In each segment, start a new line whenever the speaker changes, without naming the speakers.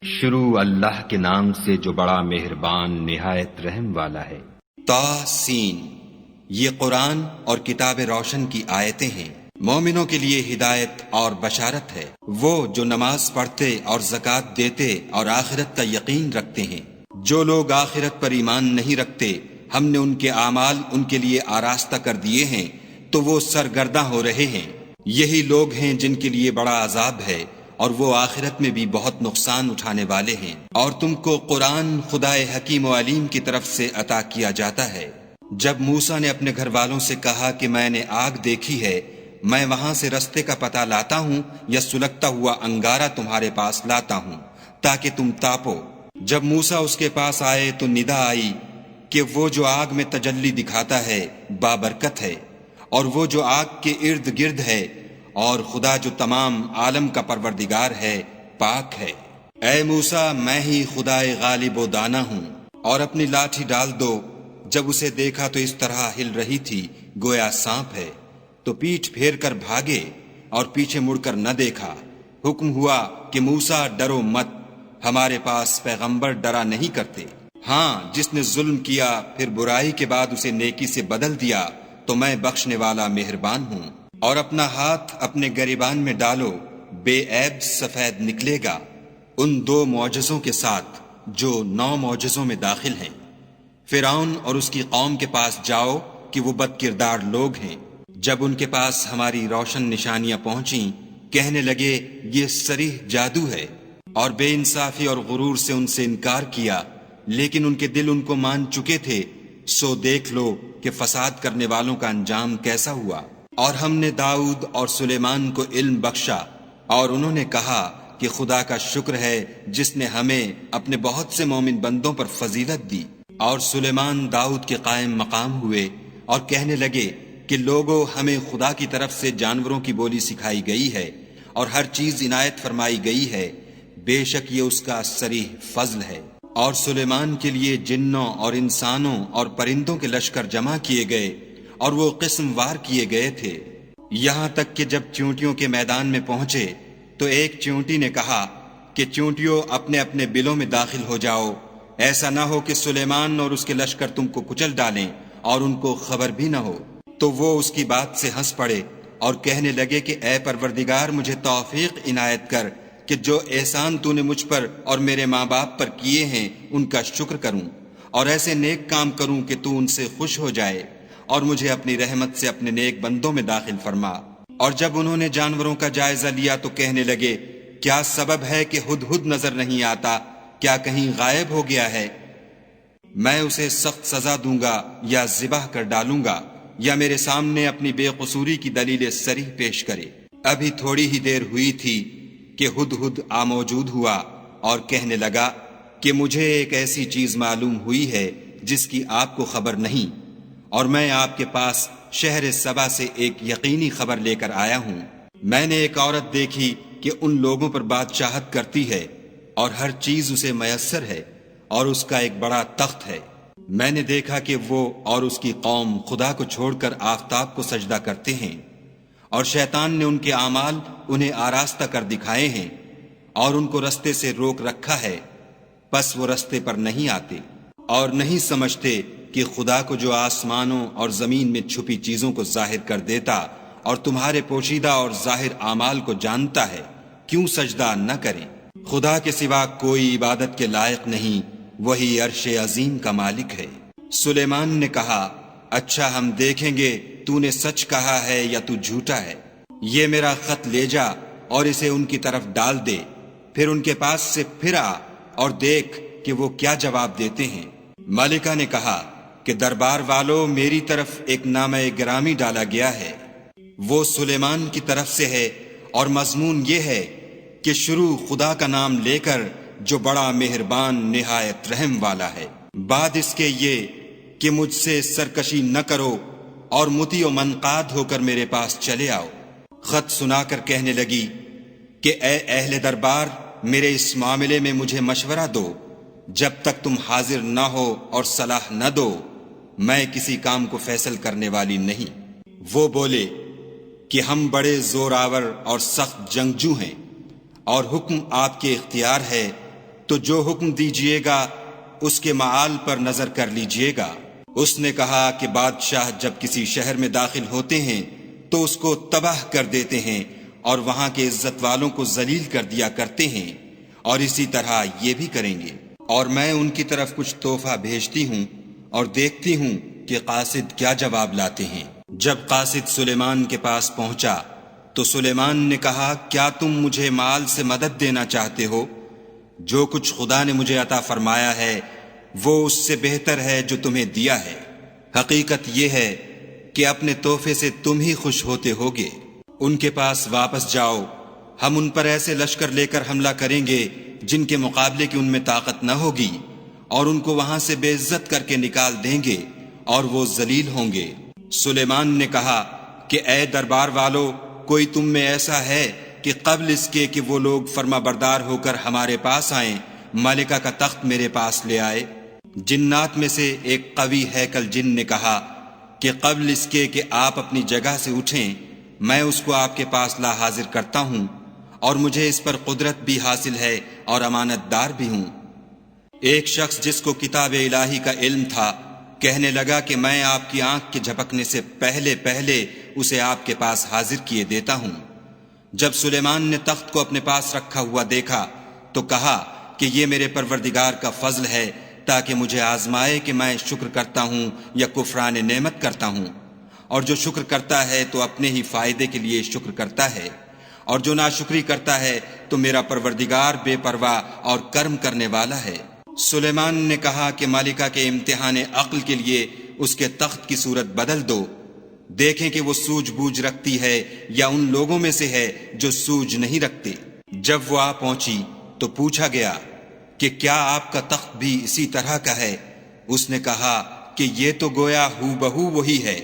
شروع اللہ کے نام سے جو بڑا مہربان نہایت رحم والا ہے۔
طاسین، یہ قرآن اور کتاب روشن کی آیتیں ہیں، مومنوں کے لیے ہدایت اور بشارت ہے۔ وہ جو نماز پڑھتے اور زکوٰۃ دیتے اور آخرت کا یقین رکھتے ہیں۔ جو لوگ آخرت پر ایمان نہیں رکھتے، ہم نے ان کے اعمال ان کے لیے آراستہ کر دیے ہیں تو وہ سرگرداں ہو رہے ہیں۔ یہی لوگ ہیں جن کے لیے بڑا عذاب ہے اور وہ آخرت میں بھی بہت نقصان اٹھانے والے ہیں۔ اور تم کو قرآن خدائے حکیم و علیم کی طرف سے عطا کیا جاتا ہے۔ جب موسیٰ نے اپنے گھر والوں سے کہا کہ میں نے آگ دیکھی ہے، میں وہاں سے رستے کا پتہ لاتا ہوں یا سلگتا ہوا انگارہ تمہارے پاس لاتا ہوں تاکہ تم تاپو۔ جب موسیٰ اس کے پاس آئے تو ندا آئی کہ وہ جو آگ میں تجلی دکھاتا ہے بابرکت ہے، اور وہ جو آگ کے ارد گرد ہے، اور خدا جو تمام عالم کا پروردگار ہے پاک ہے۔ اے موسیٰ، میں ہی خدائے غالب و دانا ہوں، اور اپنی لاٹھی ڈال دو۔ جب اسے دیکھا تو اس طرح ہل رہی تھی گویا سانپ ہے، تو پیٹھ پھیر کر بھاگے اور پیچھے مڑ کر نہ دیکھا۔ حکم ہوا کہ موسیٰ ڈرو مت، ہمارے پاس پیغمبر ڈرا نہیں کرتے۔ ہاں، جس نے ظلم کیا پھر برائی کے بعد اسے نیکی سے بدل دیا تو میں بخشنے والا مہربان ہوں۔ اور اپنا ہاتھ اپنے گریبان میں ڈالو، بے عیب سفید نکلے گا، ان 2 معجزوں کے ساتھ جو 9 معجزوں میں داخل ہیں۔ فرعون اور اس کی قوم کے پاس جاؤ کہ وہ بد کردار لوگ ہیں۔ جب ان کے پاس ہماری روشن نشانیاں پہنچیں، کہنے لگے یہ صریح جادو ہے، اور بے انصافی اور غرور سے ان سے انکار کیا، لیکن ان کے دل ان کو مان چکے تھے۔ سو دیکھ لو کہ فساد کرنے والوں کا انجام کیسا ہوا۔ اور ہم نے داؤد اور سلیمان کو علم بخشا، اور انہوں نے کہا کہ خدا کا شکر ہے جس نے ہمیں اپنے بہت سے مومن بندوں پر فضیلت دی۔ اور سلیمان داؤد کے قائم مقام ہوئے اور کہنے لگے کہ لوگوں، ہمیں خدا کی طرف سے جانوروں کی بولی سکھائی گئی ہے اور ہر چیز عنایت فرمائی گئی ہے، بے شک یہ اس کا صریح فضل ہے۔ اور سلیمان کے لیے جنوں اور انسانوں اور پرندوں کے لشکر جمع کیے گئے، اور وہ قسم وار کیے گئے تھے، یہاں تک کہ جب چیونٹیوں کے میدان میں پہنچے تو ایک چیونٹی نے کہا کہ چیونٹیوں اپنے اپنے بلوں میں داخل ہو جاؤ، ایسا نہ ہو کہ سلیمان اور اس کے لشکر تم کو کچل ڈالیں اور ان کو خبر بھی نہ ہو۔ تو وہ اس کی بات سے ہنس پڑے اور کہنے لگے کہ اے پروردگار، مجھے توفیق عنایت کر کہ جو احسان تو نے مجھ پر اور میرے ماں باپ پر کیے ہیں ان کا شکر کروں، اور ایسے نیک کام کروں کہ تو ان سے خوش ہو جائے، اور مجھے اپنی رحمت سے اپنے نیک بندوں میں داخل فرما۔ اور جب انہوں نے جانوروں کا جائزہ لیا تو کہنے لگے کیا سبب ہے کہ ہدہد نظر نہیں آتا؟ کیا کہیں غائب ہو گیا ہے؟ میں اسے سخت سزا دوں گا یا ذبح کر ڈالوں گا، یا میرے سامنے اپنی بے قصوری کی دلیل صریح پیش کرے۔ ابھی تھوڑی ہی دیر ہوئی تھی کہ ہدہد موجود ہوا اور کہنے لگا کہ مجھے ایک ایسی چیز معلوم ہوئی ہے جس کی آپ کو خبر نہیں، اور میں آپ کے پاس شہر سبا سے ایک یقینی خبر لے کر آیا ہوں۔ میں نے ایک عورت دیکھی کہ ان لوگوں پر بادشاہت کرتی ہے اور ہر چیز اسے میسر ہے، اور اس کا ایک بڑا تخت ہے۔ میں نے دیکھا کہ وہ اور اس کی قوم خدا کو چھوڑ کر آفتاب کو سجدہ کرتے ہیں، اور شیطان نے ان کے اعمال انہیں آراستہ کر دکھائے ہیں اور ان کو رستے سے روک رکھا ہے، پس وہ رستے پر نہیں آتے اور نہیں سمجھتے کہ خدا کو جو آسمانوں اور زمین میں چھپی چیزوں کو ظاہر کر دیتا اور تمہارے پوشیدہ اور ظاہر اعمال کو جانتا ہے، کیوں سجدہ نہ کریں۔ خدا کے سوا کوئی عبادت کے لائق نہیں، وہی عرش عظیم کا مالک ہے۔ سلیمان نے کہا اچھا، ہم دیکھیں گے تو نے سچ کہا ہے یا تو جھوٹا ہے۔ یہ میرا خط لے جا اور اسے ان کی طرف ڈال دے، پھر ان کے پاس سے پھر آ اور دیکھ کہ وہ کیا جواب دیتے ہیں۔ ملکہ نے کہا کہ دربار والو، میری طرف ایک نامہ گرامی ڈالا گیا ہے، وہ سلیمان کی طرف سے ہے، اور مضمون یہ ہے کہ شروع خدا کا نام لے کر جو بڑا مہربان نہایت رحم والا ہے۔ بعد اس کے یہ کہ مجھ سے سرکشی نہ کرو اور مطیع و منقاد ہو کر میرے پاس چلے آؤ۔ خط سنا کر کہنے لگی کہ اے اہل دربار، میرے اس معاملے میں مجھے مشورہ دو، جب تک تم حاضر نہ ہو اور صلاح نہ دو میں کسی کام کو فیصل کرنے والی نہیں۔ وہ بولے کہ ہم بڑے زور آور اور سخت جنگجو ہیں، اور حکم آپ کے اختیار ہے تو جو حکم دیجیے گا اس کے معال پر نظر کر لیجیے گا۔ اس نے کہا کہ بادشاہ جب کسی شہر میں داخل ہوتے ہیں تو اس کو تباہ کر دیتے ہیں اور وہاں کے عزت والوں کو ذلیل کر دیا کرتے ہیں، اور اسی طرح یہ بھی کریں گے۔ اور میں ان کی طرف کچھ تحفہ بھیجتی ہوں اور دیکھتی ہوں کہ قاصد کیا جواب لاتے ہیں۔ جب قاصد سلیمان کے پاس پہنچا تو سلیمان نے کہا، کیا تم مجھے مال سے مدد دینا چاہتے ہو؟ جو کچھ خدا نے مجھے عطا فرمایا ہے وہ اس سے بہتر ہے جو تمہیں دیا ہے۔ حقیقت یہ ہے کہ اپنے تحفے سے تم ہی خوش ہوتے ہوگے۔ ان کے پاس واپس جاؤ، ہم ان پر ایسے لشکر لے کر حملہ کریں گے جن کے مقابلے کی ان میں طاقت نہ ہوگی، اور ان کو وہاں سے بے عزت کر کے نکال دیں گے اور وہ ذلیل ہوں گے۔ سلیمان نے کہا کہ اے دربار والو، کوئی تم میں ایسا ہے کہ قبل اس کے کہ وہ لوگ فرما بردار ہو کر ہمارے پاس آئیں ملکہ کا تخت میرے پاس لے آئے؟ جنات میں سے ایک قوی ہیکل جن نے کہا کہ قبل اس کے کہ آپ اپنی جگہ سے اٹھیں میں اس کو آپ کے پاس لا حاضر کرتا ہوں، اور مجھے اس پر قدرت بھی حاصل ہے اور امانت دار بھی ہوں۔ ایک شخص جس کو کتاب الہی کا علم تھا کہنے لگا کہ میں آپ کی آنکھ کے جھپکنے سے پہلے اسے آپ کے پاس حاضر کیے دیتا ہوں۔ جب سلیمان نے تخت کو اپنے پاس رکھا ہوا دیکھا تو کہا کہ یہ میرے پروردگار کا فضل ہے تاکہ مجھے آزمائے کہ میں شکر کرتا ہوں یا کفران نعمت کرتا ہوں، اور جو شکر کرتا ہے تو اپنے ہی فائدے کے لیے شکر کرتا ہے، اور جو ناشکری کرتا ہے تو میرا پروردگار بے پرواہ اور کرم کرنے والا ہے۔ سلیمان نے کہا کہ مالکہ کے امتحان عقل کے لیے اس کے تخت کی صورت بدل دو، دیکھیں کہ وہ سوجھ بوجھ رکھتی ہے یا ان لوگوں میں سے ہے جو سوجھ نہیں رکھتے۔ جب وہ آ پہنچی تو پوچھا گیا کہ کیا آپ کا تخت بھی اسی طرح کا ہے؟ اس نے کہا کہ یہ تو گویا ہو بہو وہی ہے،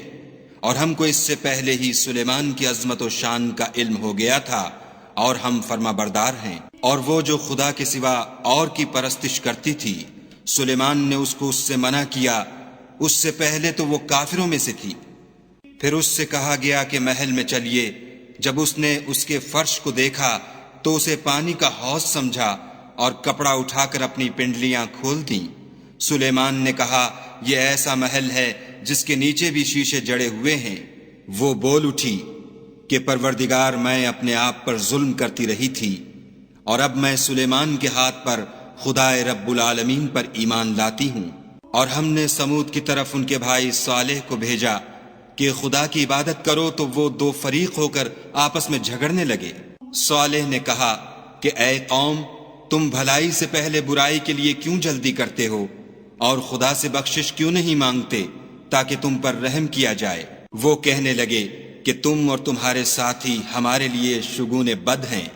اور ہم کو اس سے پہلے ہی سلیمان کی عظمت و شان کا علم ہو گیا تھا، اور ہم فرما بردار ہیں۔ اور وہ جو خدا کے سوا اور کی پرستش کرتی تھی سلیمان نے اس کو اس سے منع کیا، اس سے پہلے تو وہ کافروں میں سے تھی۔ پھر اس سے کہا گیا کہ محل میں چلیے۔ جب اس نے اس کے فرش کو دیکھا تو اسے پانی کا حوض سمجھا اور کپڑا اٹھا کر اپنی پنڈلیاں کھول دیں۔ سلیمان نے کہا یہ ایسا محل ہے جس کے نیچے بھی شیشے جڑے ہوئے ہیں۔ وہ بول اٹھی کہ پروردگار، میں اپنے آپ پر ظلم کرتی رہی تھی، اور اب میں سلیمان کے ہاتھ پر خدا رب العالمین پر ایمان لاتی ہوں۔ اور ہم نے سمود کی طرف ان کے بھائی صالح کو بھیجا کہ خدا کی عبادت کرو، تو وہ دو فریق ہو کر آپس میں جھگڑنے لگے۔ صالح نے کہا کہ اے قوم، تم بھلائی سے پہلے برائی کے لیے کیوں جلدی کرتے ہو، اور خدا سے بخشش کیوں نہیں مانگتے تاکہ تم پر رحم کیا جائے؟ وہ کہنے لگے کہ تم اور تمہارے ساتھی ہمارے لیے شگون بد ہیں۔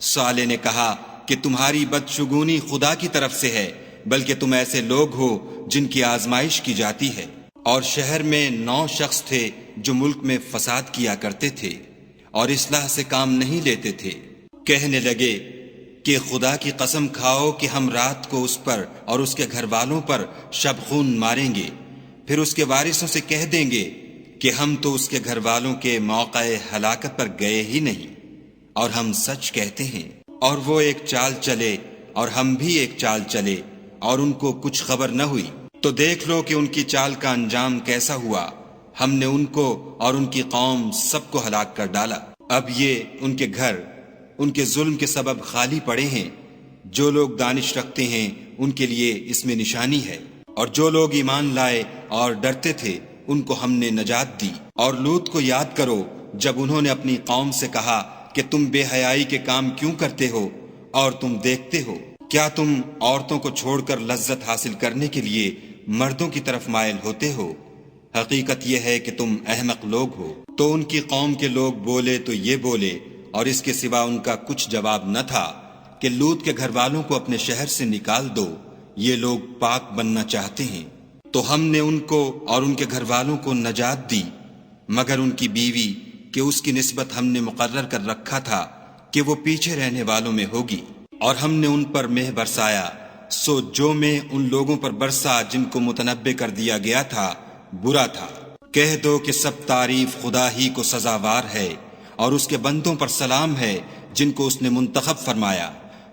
صالح نے کہا کہ تمہاری بدشگونی خدا کی طرف سے ہے، بلکہ تم ایسے لوگ ہو جن کی آزمائش کی جاتی ہے۔ اور شہر میں 9 شخص تھے جو ملک میں فساد کیا کرتے تھے اور اصلاح سے کام نہیں لیتے تھے۔ کہنے لگے کہ خدا کی قسم کھاؤ کہ ہم رات کو اس پر اور اس کے گھر والوں پر شبخون ماریں گے، پھر اس کے وارثوں سے کہہ دیں گے کہ ہم تو اس کے گھر والوں کے موقع ہلاکت پر گئے ہی نہیں، اور ہم سچ کہتے ہیں۔ اور وہ ایک چال چلے اور ہم بھی ایک چال چلے، اور ان کو کچھ خبر نہ ہوئی۔ تو دیکھ لو کہ ان کی چال کا انجام کیسا ہوا۔ ہم نے ان کو اور ان کی قوم سب کو ہلاک کر ڈالا۔ اب یہ ان کے گھر ان کے ظلم کے سبب خالی پڑے ہیں۔ جو لوگ دانش رکھتے ہیں ان کے لیے اس میں نشانی ہے، اور جو لوگ ایمان لائے اور ڈرتے تھے ان کو ہم نے نجات دی۔ اور لوط کو یاد کرو جب انہوں نے اپنی قوم سے کہا کہ تم بے حیائی کے کام کیوں کرتے ہو، اور تم دیکھتے ہو کیا تم عورتوں کو چھوڑ کر لذت حاصل کرنے کے لیے مردوں کی طرف مائل ہوتے ہو؟ حقیقت یہ ہے کہ تم احمق لوگ ہو۔ تو ان کی قوم کے لوگ بولے تو یہ بولے، اور اس کے سوا ان کا کچھ جواب نہ تھا کہ لوط کے گھر والوں کو اپنے شہر سے نکال دو، یہ لوگ پاک بننا چاہتے ہیں۔ تو ہم نے ان کو اور ان کے گھر والوں کو نجات دی، مگر ان کی بیوی کہ اس کی نسبت ہم نے مقرر کر رکھا تھا کہ وہ پیچھے رہنے والوں میں ہوگی۔ اور ہم نے ان پر مہ برسایا، سو جو میں ان لوگوں پر برسا جن کو متنبع کر دیا گیا تھا برا تھا۔ کہہ دو کہ سب تعریف خدا ہی کو سزاوار ہے، اور اس کے بندوں پر سلام ہے جن کو اس نے منتخب فرمایا۔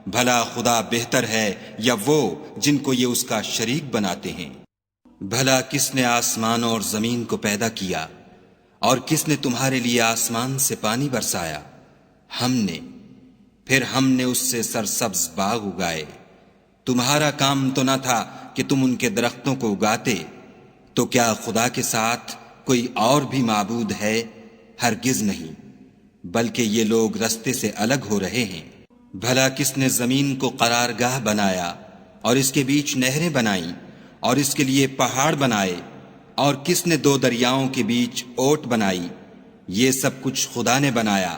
بھلا خدا بہتر ہے یا وہ جن کو یہ اس کا شریک بناتے ہیں؟ بھلا کس نے آسمانوں اور زمین کو پیدا کیا، اور کس نے تمہارے لیے آسمان سے پانی برسایا؟ ہم نے، پھر ہم نے اس سے سرسبز باغ اگائے۔ تمہارا کام تو نہ تھا کہ تم ان کے درختوں کو اگاتے، تو کیا خدا کے ساتھ کوئی اور بھی معبود ہے؟ ہرگز نہیں، بلکہ یہ لوگ رستے سے الگ ہو رہے ہیں۔ بھلا کس نے زمین کو قرارگاہ بنایا اور اس کے بیچ نہریں بنائیں اور اس کے لیے پہاڑ بنائے، اور کس نے دو دریاؤں کے بیچ اوٹ بنائی؟ یہ سب کچھ خدا نے بنایا،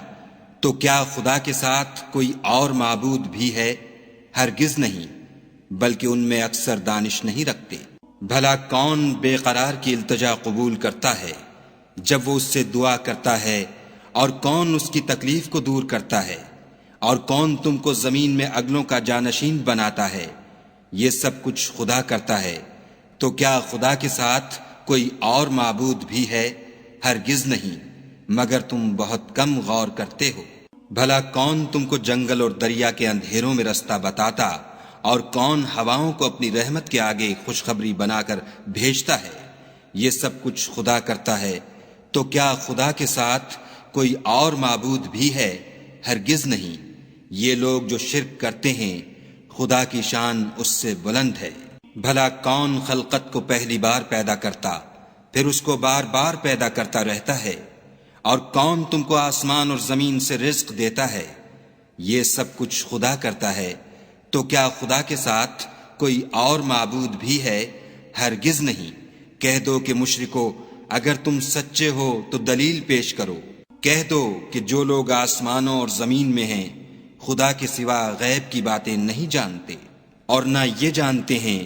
تو کیا خدا کے ساتھ کوئی اور معبود بھی ہے؟ ہرگز نہیں، بلکہ ان میں اکثر دانش نہیں رکھتے۔ بھلا کون بے قرار کی التجا قبول کرتا ہے جب وہ اس سے دعا کرتا ہے، اور کون اس کی تکلیف کو دور کرتا ہے، اور کون تم کو زمین میں اگلوں کا جانشین بناتا ہے؟ یہ سب کچھ خدا کرتا ہے، تو کیا خدا کے ساتھ کوئی اور معبود بھی ہے؟ ہرگز نہیں، مگر تم بہت کم غور کرتے ہو۔ بھلا کون تم کو جنگل اور دریا کے اندھیروں میں رستہ بتاتا، اور کون ہواؤں کو اپنی رحمت کے آگے خوشخبری بنا کر بھیجتا ہے؟ یہ سب کچھ خدا کرتا ہے، تو کیا خدا کے ساتھ کوئی اور معبود بھی ہے؟ ہرگز نہیں۔ یہ لوگ جو شرک کرتے ہیں، خدا کی شان اس سے بلند ہے۔ بھلا کون خلقت کو پہلی بار پیدا کرتا، پھر اس کو بار بار پیدا کرتا رہتا ہے؟ اور کون تم کو آسمان اور زمین سے رزق دیتا ہے؟ یہ سب کچھ خدا کرتا ہے، تو کیا خدا کے ساتھ کوئی اور معبود بھی ہے؟ ہرگز نہیں۔ کہہ دو کہ مشرکو، اگر تم سچے ہو تو دلیل پیش کرو۔ کہہ دو کہ جو لوگ آسمانوں اور زمین میں ہیں خدا کے سوا غیب کی باتیں نہیں جانتے، اور نہ یہ جانتے ہیں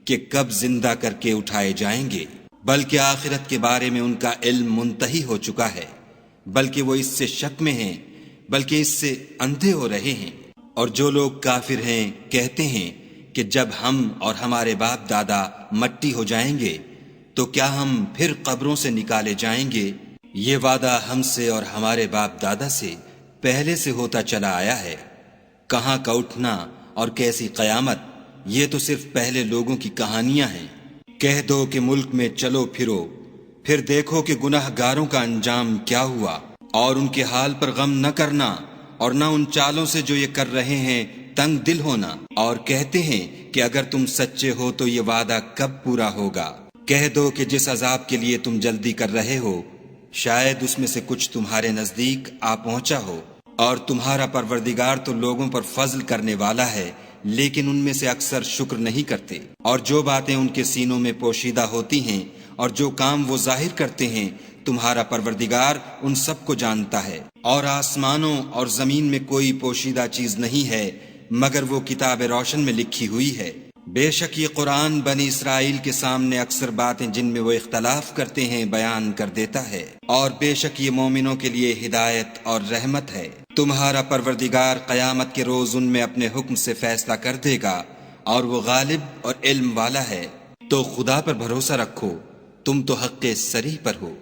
کہ کب زندہ کر کے اٹھائے جائیں گے، بلکہ آخرت کے بارے میں ان کا علم منتہی ہو چکا ہے، بلکہ وہ اس سے شک میں ہیں، بلکہ اس سے اندھے ہو رہے ہیں۔ اور جو لوگ کافر ہیں کہتے ہیں کہ جب ہم اور ہمارے باپ دادا مٹی ہو جائیں گے تو کیا ہم پھر قبروں سے نکالے جائیں گے؟ یہ وعدہ ہم سے اور ہمارے باپ دادا سے پہلے سے ہوتا چلا آیا ہے۔ کہاں کا اٹھنا اور کیسی قیامت، یہ تو صرف پہلے لوگوں کی کہانیاں ہیں۔ کہہ دو کہ ملک میں چلو پھرو، پھر دیکھو کہ گناہ گاروں کا انجام کیا ہوا، اور ان کے حال پر غم نہ کرنا، اور نہ ان چالوں سے جو یہ کر رہے ہیں تنگ دل ہونا، اور کہتے ہیں کہ اگر تم سچے ہو تو یہ وعدہ کب پورا ہوگا؟ کہہ دو کہ جس عذاب کے لیے تم جلدی کر رہے ہو شاید اس میں سے کچھ تمہارے نزدیک آ پہنچا ہو، اور تمہارا پروردگار تو لوگوں پر فضل کرنے والا ہے، لیکن ان میں سے اکثر شکر نہیں کرتے۔ اور جو باتیں ان کے سینوں میں پوشیدہ ہوتی ہیں اور جو کام وہ ظاہر کرتے ہیں، تمہارا پروردگار ان سب کو جانتا ہے۔ اور آسمانوں اور زمین میں کوئی پوشیدہ چیز نہیں ہے مگر وہ کتاب روشن میں لکھی ہوئی ہے۔ بے شک یہ قرآن بنی اسرائیل کے سامنے اکثر باتیں جن میں وہ اختلاف کرتے ہیں بیان کر دیتا ہے، اور بے شک یہ مومنوں کے لیے ہدایت اور رحمت ہے۔ تمہارا پروردگار قیامت کے روز ان میں اپنے حکم سے فیصلہ کر دے گا، اور وہ غالب اور علم والا ہے۔ تو خدا پر بھروسہ رکھو، تم تو حق صریح پر ہو۔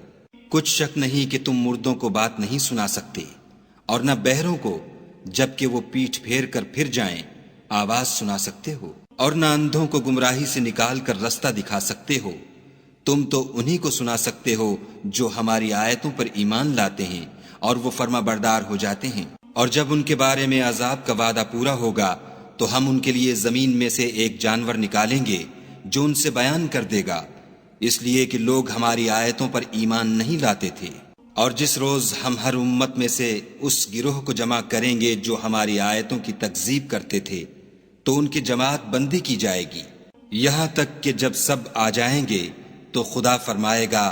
کچھ شک نہیں کہ تم مردوں کو بات نہیں سنا سکتے، اور نہ بہروں کو جبکہ وہ پیٹھ پھیر کر پھر جائیں آواز سنا سکتے ہو، اور نہ اندھوں کو گمراہی سے نکال کر رستہ دکھا سکتے ہو۔ تم تو انہی کو سنا سکتے ہو جو ہماری آیتوں پر ایمان لاتے ہیں اور وہ فرما بردار ہو جاتے ہیں۔ اور جب ان کے بارے میں عذاب کا وعدہ پورا ہوگا تو ہم ان کے لیے زمین میں سے ایک جانور نکالیں گے جو ان سے بیان کر دے گا، اس لیے کہ لوگ ہماری آیتوں پر ایمان نہیں لاتے تھے۔ اور جس روز ہم ہر امت میں سے اس گروہ کو جمع کریں گے جو ہماری آیتوں کی تکذیب کرتے تھے تو ان کی جماعت بندی کی جائے گی، یہاں تک کہ جب سب آ جائیں گے تو خدا فرمائے گا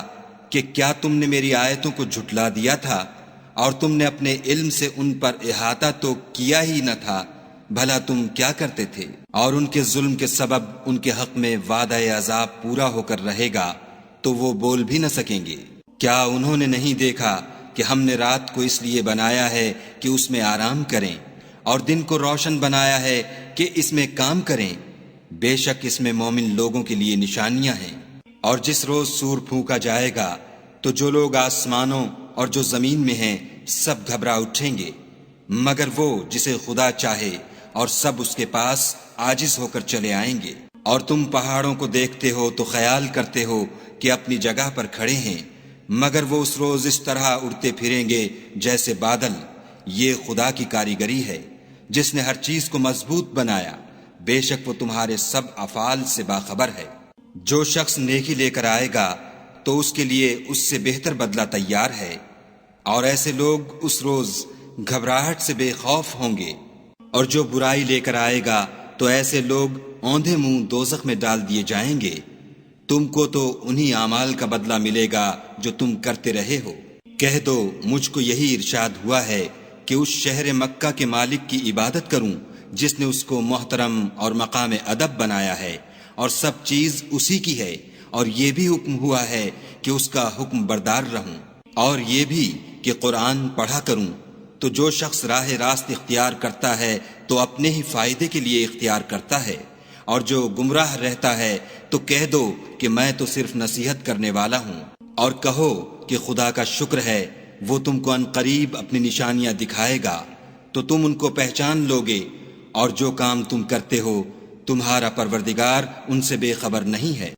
کہ کیا تم نے میری آیتوں کو جھٹلا دیا تھا اور تم نے اپنے علم سے ان پر احاطہ تو کیا ہی نہ تھا؟ بھلا تم کیا کرتے تھے؟ اور ان کے ظلم کے سبب ان کے حق میں وعدہ عذاب پورا ہو کر رہے گا تو وہ بول بھی نہ سکیں گے۔ کیا انہوں نے نہیں دیکھا کہ ہم نے رات کو اس لیے بنایا ہے کہ اس میں آرام کریں، اور دن کو روشن بنایا ہے کہ اس میں کام کریں؟ بے شک اس میں مومن لوگوں کے لیے نشانیاں ہیں۔ اور جس روز سور پھونکا جائے گا تو جو لوگ آسمانوں اور جو زمین میں ہیں سب گھبرا اٹھیں گے، مگر وہ جسے خدا چاہے، اور سب اس کے پاس عاجز ہو کر چلے آئیں گے۔ اور تم پہاڑوں کو دیکھتے ہو تو خیال کرتے ہو کہ اپنی جگہ پر کھڑے ہیں، مگر وہ اس روز اس طرح اڑتے پھریں گے جیسے بادل۔ یہ خدا کی کاریگری ہے جس نے ہر چیز کو مضبوط بنایا، بے شک وہ تمہارے سب افعال سے باخبر ہے۔ جو شخص نیکی لے کر آئے گا تو اس کے لیے اس سے بہتر بدلہ تیار ہے، اور ایسے لوگ اس روز گھبراہٹ سے بے خوف ہوں گے۔ اور جو برائی لے کر آئے گا تو ایسے لوگ اوندھے منہ دوزخ میں ڈال دیے جائیں گے۔ تم کو تو انہی اعمال کا بدلہ ملے گا جو تم کرتے رہے ہو۔ کہہ دو مجھ کو یہی ارشاد ہوا ہے کہ اس شہر مکہ کے مالک کی عبادت کروں جس نے اس کو محترم اور مقام ادب بنایا ہے، اور سب چیز اسی کی ہے، اور یہ بھی حکم ہوا ہے کہ اس کا حکم بردار رہوں، اور یہ بھی کہ قرآن پڑھا کروں۔ تو جو شخص راہ راست اختیار کرتا ہے تو اپنے ہی فائدے کے لیے اختیار کرتا ہے، اور جو گمراہ رہتا ہے تو کہہ دو کہ میں تو صرف نصیحت کرنے والا ہوں۔ اور کہو کہ خدا کا شکر ہے، وہ تم کو عنقریب اپنی نشانیاں دکھائے گا تو تم ان کو پہچان لوگے، اور جو کام تم کرتے ہو تمہارا پروردگار ان سے بے خبر نہیں ہے۔